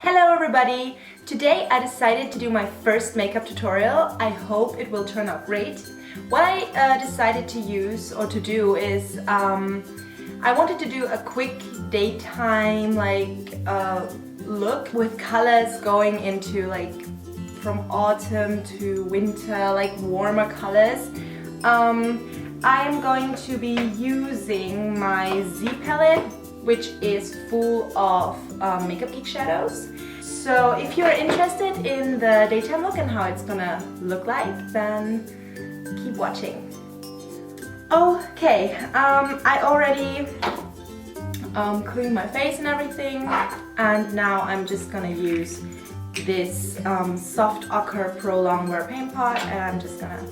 Hello everybody! Today I decided to do my first makeup tutorial. I hope it will turn out great. What I decided to use or to do is I wanted to do a quick daytime look with colors going into from autumn to winter, like warmer colors. I'm going to be using my Z palette, which is full of Makeup Geek shadows. So if you're interested in the daytime look and how it's gonna look like, then keep watching. Okay, I already cleaned my face and everything, and now I'm just gonna use this Soft Ochre Pro Longwear paint pot, and I'm just gonna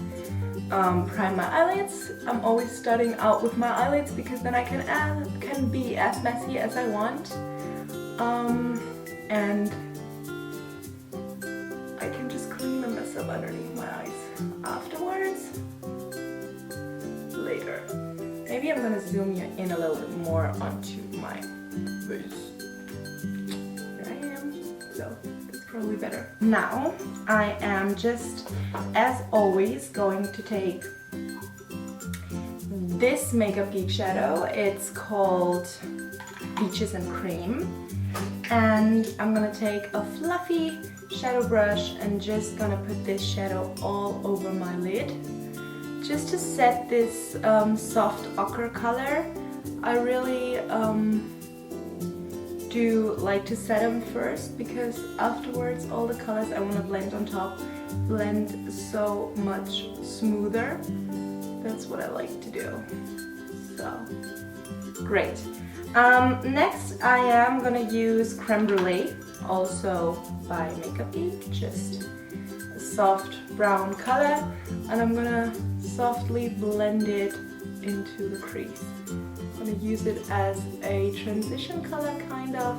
prime my eyelids. I'm always starting out with my eyelids because then I can be as messy as I want, and I can just clean the mess up underneath my eyes afterwards. Later. Maybe I'm gonna zoom you in a little bit more onto my face. Here I am. So that's probably better. Now I am just, as always, going to take this Makeup Geek shadow. It's called Peaches and Cream, and I'm gonna take a fluffy shadow brush and just gonna put this shadow all over my lid just to set this soft ochre color. I really do like to set them first because afterwards all the colors I want to blend on top blend so much smoother. That's what I like to do. So, great. Next I am gonna use Creme Brulee, also by Makeup Geek, just a soft brown color, and I'm gonna softly blend it into the crease. I'm gonna use it as a transition color, kind of.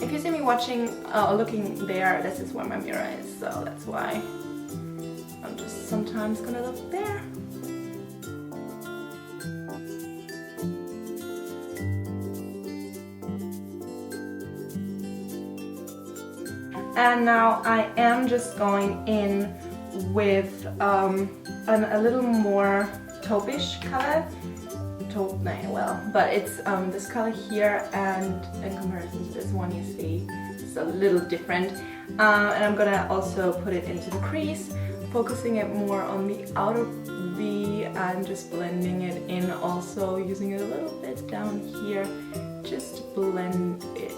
If you see me watching or looking there, this is where my mirror is, so that's why I'm just sometimes gonna look there. And now I am just going in with a little more taupe-ish color. Taupe, well, but it's this color here, and in comparison to this one, you see it's a little different. And I'm gonna also put it into the crease, focusing it more on the outer V and just blending it in, also using it a little bit down here, just to blend it.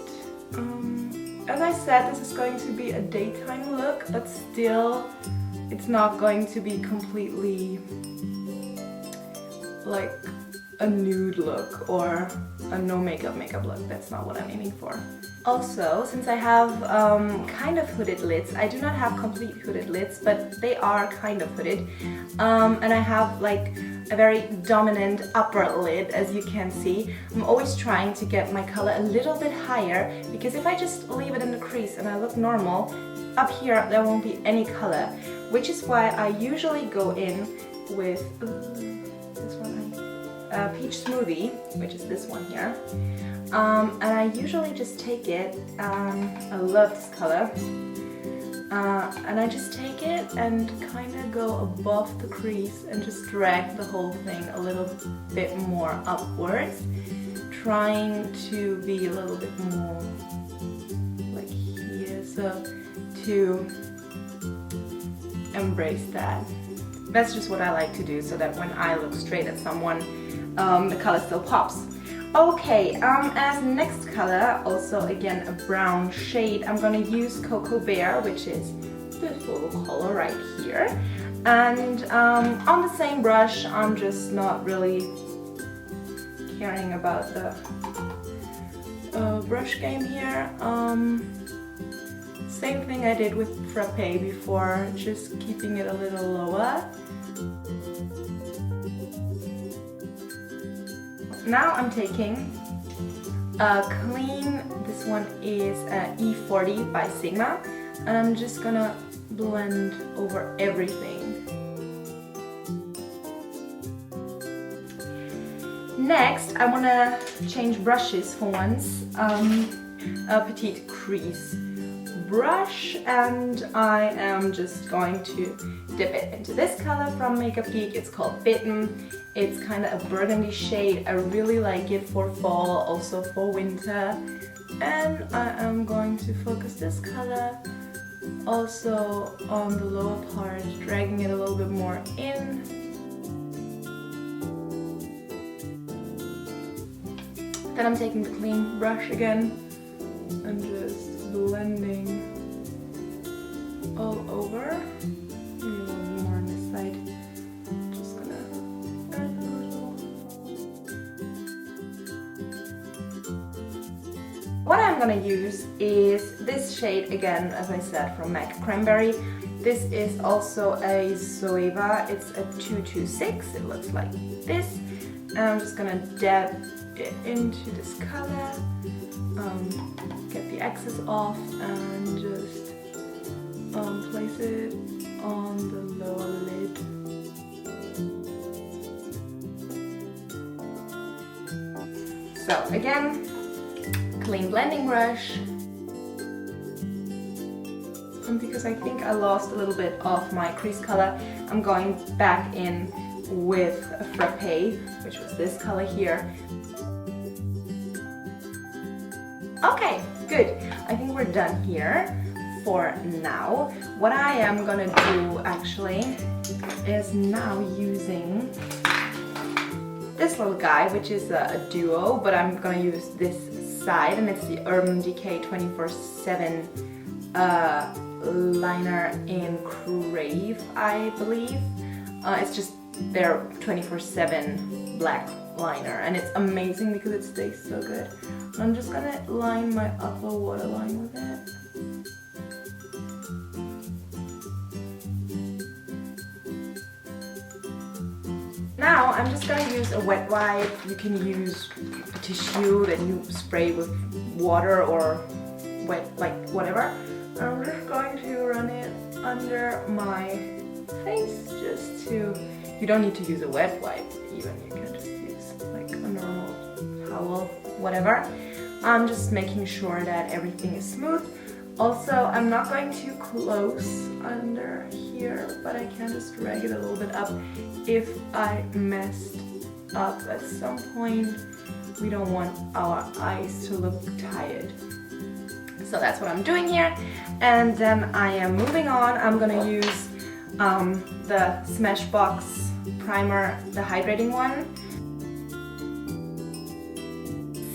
As I said, this is going to be a daytime look, but still it's not going to be completely like a nude look or a no makeup look. That's not what I'm aiming for. Also, since I have kind of hooded lids, I do not have complete hooded lids, but they are kind of hooded, and I have like a very dominant upper lid, as you can see. I'm always trying to get my color a little bit higher, because if I just leave it in the crease and I look normal, up here there won't be any color, which is why I usually go in with this one, Peach Smoothie, which is this one here. And I usually just take it, I love this color, and I just take it and kind of go above the crease and just drag the whole thing a little bit more upwards, trying to be a little bit more like here, so to embrace that. That's just what I like to do, so that when I look straight at someone, the color still pops. Okay, as next color, also again a brown shade, I'm gonna use Cocoa Bear, which is this little color right here. And on the same brush, I'm just not really caring about the brush game here. Same thing I did with Frappe before, just keeping it a little lower. Now I'm taking a clean, this one is E40 by Sigma, and I'm just gonna blend over everything. Next, I wanna change brushes for once. a petite crease brush, and I am just going to dip it into this color from Makeup Geek. It's called Bitten. It's kind of a burgundy shade. I really like it for fall, also for winter. And I am going to focus this color also on the lower part, dragging it a little bit more in. Then I'm taking the clean brush again and just blending all over. Maybe a little more on this side. Just gonna add a little. What I'm gonna use is this shade again, as I said, from MAC Cranberry. This is also a Zoeva. It's a 226. It looks like this. And I'm just gonna dab it into this color, get the excess off, and just place it on the lower lid. So again, clean blending brush. And because I think I lost a little bit of my crease color, I'm going back in with a Frappe, which was this color here. Okay, good. I think we're done here for now. What I am gonna do actually is now using this little guy, which is a duo, but I'm gonna use this side, and it's the Urban Decay 24/7 liner in Crave, I believe. It's just their 24/7 black liner, and it's amazing because it stays so good. I'm just gonna line my upper waterline with it. Now I'm just gonna use a wet wipe. You can use a tissue that you spray with water or wet, like whatever. I'm just going to run it under my face just to, you don't need to use a wet wipe even, you can just use like a normal towel, whatever. I'm just making sure that everything is smooth. Also, I'm not going too close under here, but I can just drag it a little bit up if I messed up at some point. We don't want our eyes to look tired. So that's what I'm doing here. And then I am moving on. I'm gonna use the Smashbox primer, the hydrating one.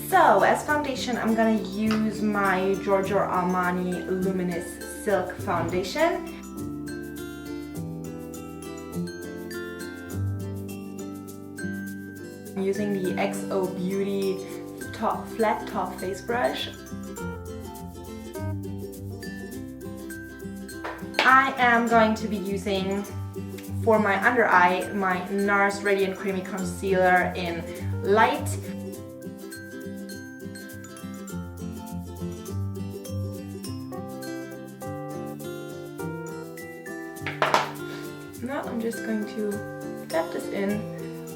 So as foundation, I'm gonna use my Giorgio Armani Luminous Silk Foundation. I'm using the XO Beauty flat top face brush. I am going to be using, for my under eye, my NARS Radiant Creamy Concealer in Light. Now I'm just going to dab this in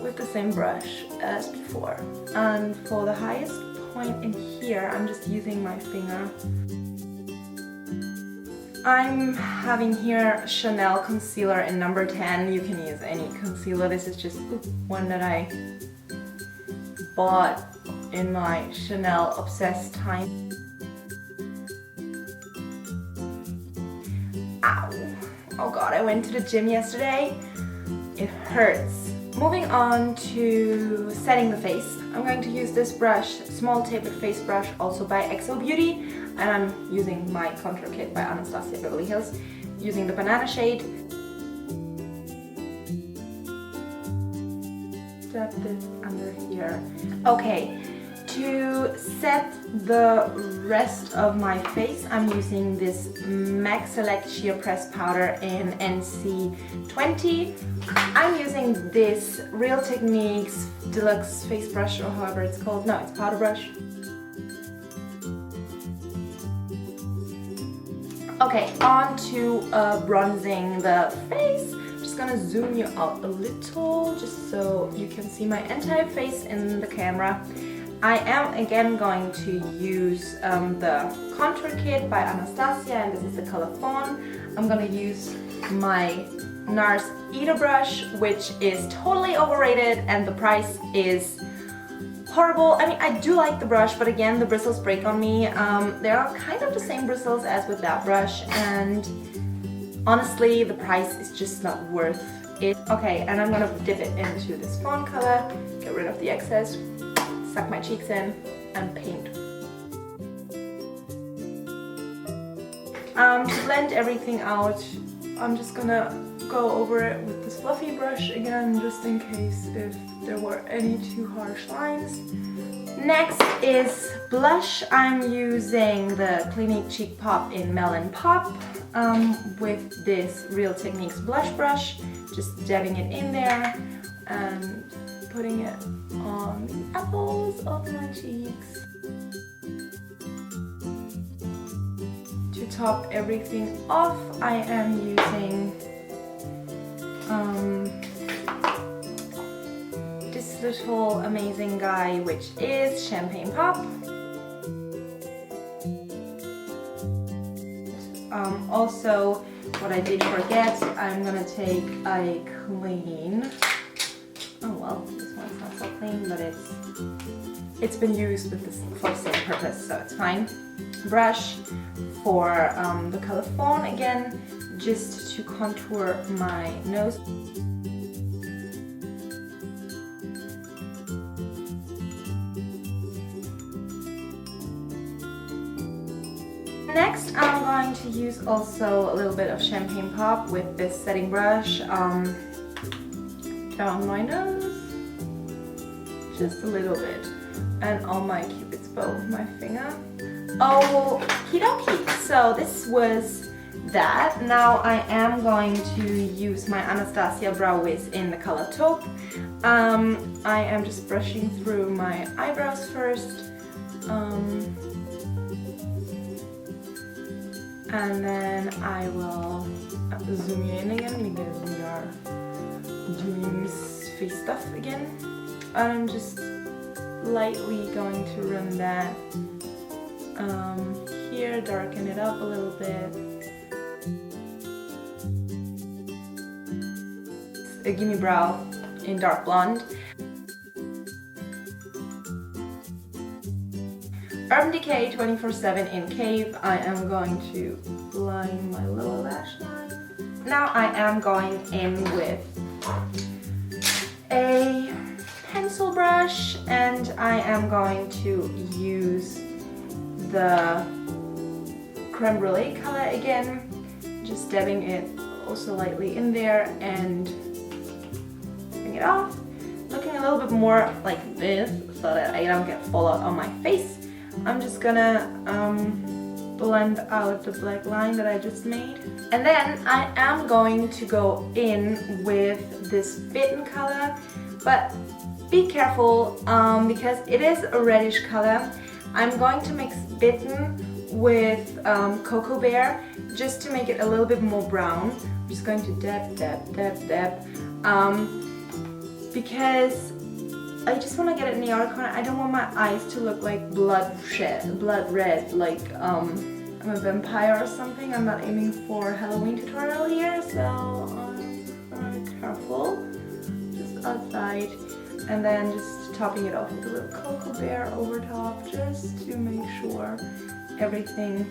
with the same brush as before. And for the highest point in here, I'm just using my finger. I'm having here Chanel concealer in number 10. You can use any concealer. This is just one that I bought in my Chanel obsessed time. Ow! Oh god, I went to the gym yesterday. It hurts. Moving on to setting the face. I'm going to use this brush, small tapered face brush, also by XO Beauty. And I'm using my contour kit by Anastasia Beverly Hills, using the banana shade. Dab this under here. Okay, to set the rest of my face, I'm using this MAC Select Sheer Press Powder in NC20. I'm using this Real Techniques Deluxe Face Brush, or however it's called. No, it's powder brush. Okay, on to bronzing the face. I'm just gonna zoom you out a little, just so you can see my entire face in the camera. I am again going to use the contour kit by Anastasia, and this is the color Fawn. I'm gonna use my NARS Eater brush, which is totally overrated and the price is horrible. I mean, I do like the brush, but again, the bristles break on me. They are kind of the same bristles as with that brush, and honestly, the price is just not worth it. Okay, and I'm gonna dip it into this fawn color, get rid of the excess, suck my cheeks in, and paint. To blend everything out, I'm just gonna go over it with this fluffy brush again, just in case if there were any too harsh lines. Next is blush. I'm using the Clinique Cheek Pop in Melon Pop with this Real Techniques blush brush, just dabbing it in there and putting it on the apples of my cheeks. To top everything off, I am using this little amazing guy, which is Champagne Pop. Also, what I did forget, I'm gonna take a clean, oh well, this one's not so clean, but it's been used with this for the same purpose, so it's fine. Brush for the color Fawn again, just to contour my nose. Next, I'm going to use also a little bit of Champagne Pop with this setting brush down my nose, just a little bit, and on my cupid's bow with my finger. Okie dokie, so this was that. Now I am going to use my Anastasia Brow Wiz in the color Taupe. I am just brushing through my eyebrows first. And then I will zoom you in again because we are doing face stuff again. I'm just lightly going to run that here, darken it up a little bit. It's a Gimme Brow in dark blonde. Urban Decay 24/7 in Cave. I am going to line my lower lash line. Now I am going in with a pencil brush, and I am going to use the Creme Brulee color again, just dabbing it also lightly in there and bring it off. Looking a little bit more like this so that I don't get fallout on my face. I'm just gonna blend out the black line that I just made. And then I am going to go in with this Bitten color, but be careful because it is a reddish color. I'm going to mix Bitten with Cocoa Bear just to make it a little bit more brown. I'm just going to dab, dab, dab, dab, because I just want to get it in the outer corner. I don't want my eyes to look like blood red, like I'm a vampire or something. I'm not aiming for Halloween tutorial here, so I'm very careful. Just outside, and then just topping it off with a little Cocoa Bear over top, just to make sure everything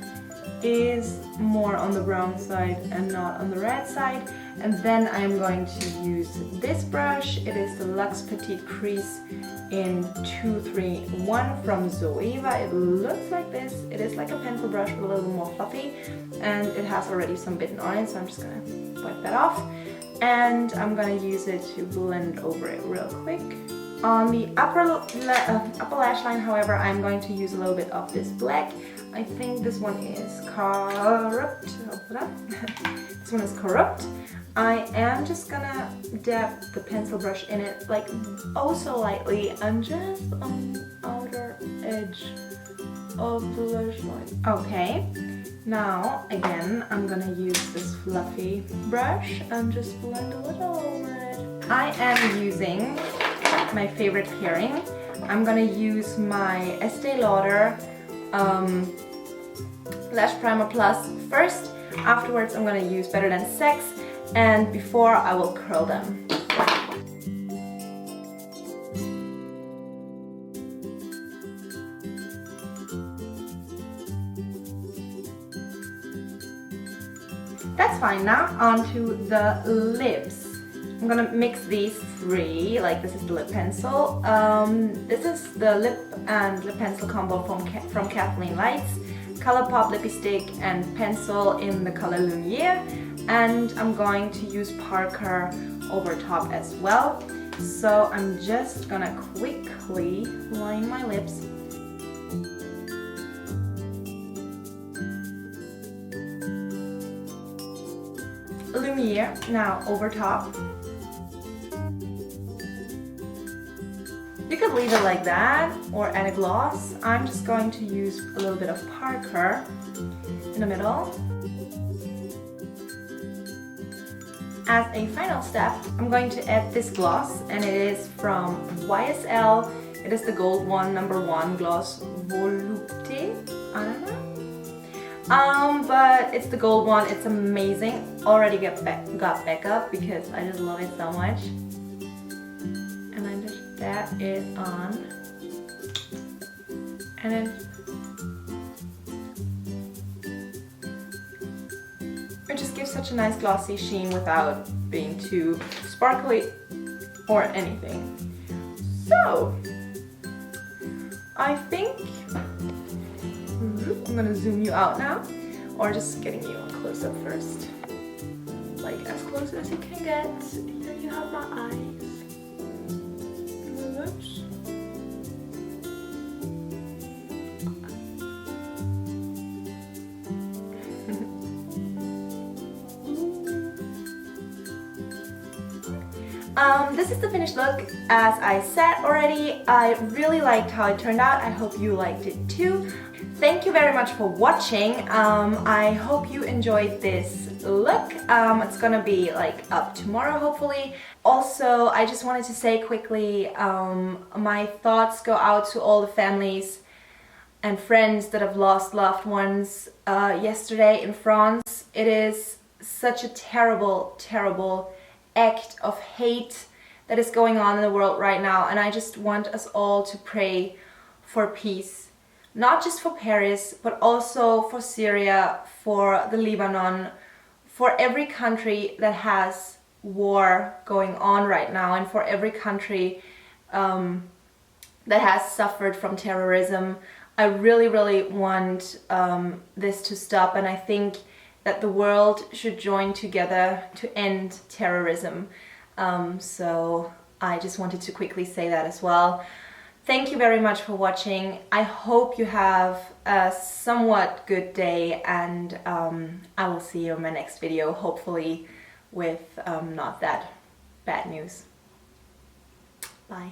is more on the brown side and not on the red side. And then I'm going to use this brush. It is the Luxe Petite Crease in 231 from Zoeva. It looks like this. It is like a pencil brush but a little more fluffy, and it has already some Bitten on it, so I'm just gonna wipe that off. And I'm gonna use it to blend over it real quick. On the upper lash line, however, I'm going to use a little bit of this black. I think this one is Corrupt. This one is Corrupt. I am just gonna dab the pencil brush in it, like oh so lightly, and just on the outer edge of the lash line. Okay, now again I'm gonna use this fluffy brush and just blend a little over it. I am using my favorite pairing. I'm gonna use my Estee Lauder Lash Primer Plus first. Afterwards I'm gonna use Better Than Sex, and before I will curl them. That's fine. Now onto the lips. I'm gonna mix these three. Like, this is the lip pencil. This is the lip and lip pencil combo from Kathleen Lights. Colourpop lippy stick and pencil in the color Lumiere. And I'm going to use Parker over top as well. So I'm just gonna quickly line my lips. Lumiere now over top. You could leave it like that or add a gloss. I'm just going to use a little bit of Parker in the middle. As a final step, I'm going to add this gloss, and it is from YSL. It is the gold one, #1 gloss Volupté. I don't know. But it's the gold one. It's amazing. Already got backup because I just love it so much. And I just dab it on, and then it just gives such a nice glossy sheen without being too sparkly or anything. So I think I'm gonna zoom you out now, or just getting you a close up first, like as close as you can get. Here you have my eyes. Lips. This is the finished look. As I said already, I really liked how it turned out. I hope you liked it too. Thank you very much for watching. I hope you enjoyed this look. It's gonna be like up tomorrow, hopefully. Also, I just wanted to say quickly, my thoughts go out to all the families and friends that have lost loved ones yesterday in France. It is such a terrible, terrible act of hate that is going on in the world right now, and I just want us all to pray for peace. Not just for Paris, but also for Syria, for the Lebanon, for every country that has war going on right now, and for every country that has suffered from terrorism. I really, really want this to stop, and I think that the world should join together to end terrorism. So I just wanted to quickly say that as well. Thank you very much for watching. I hope you have a somewhat good day, and I will see you in my next video, hopefully with not that bad news. Bye.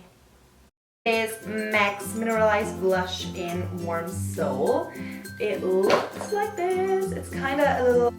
This is MAC's Mineralized Blush in Warm Soul. It looks like this. It's kind of a little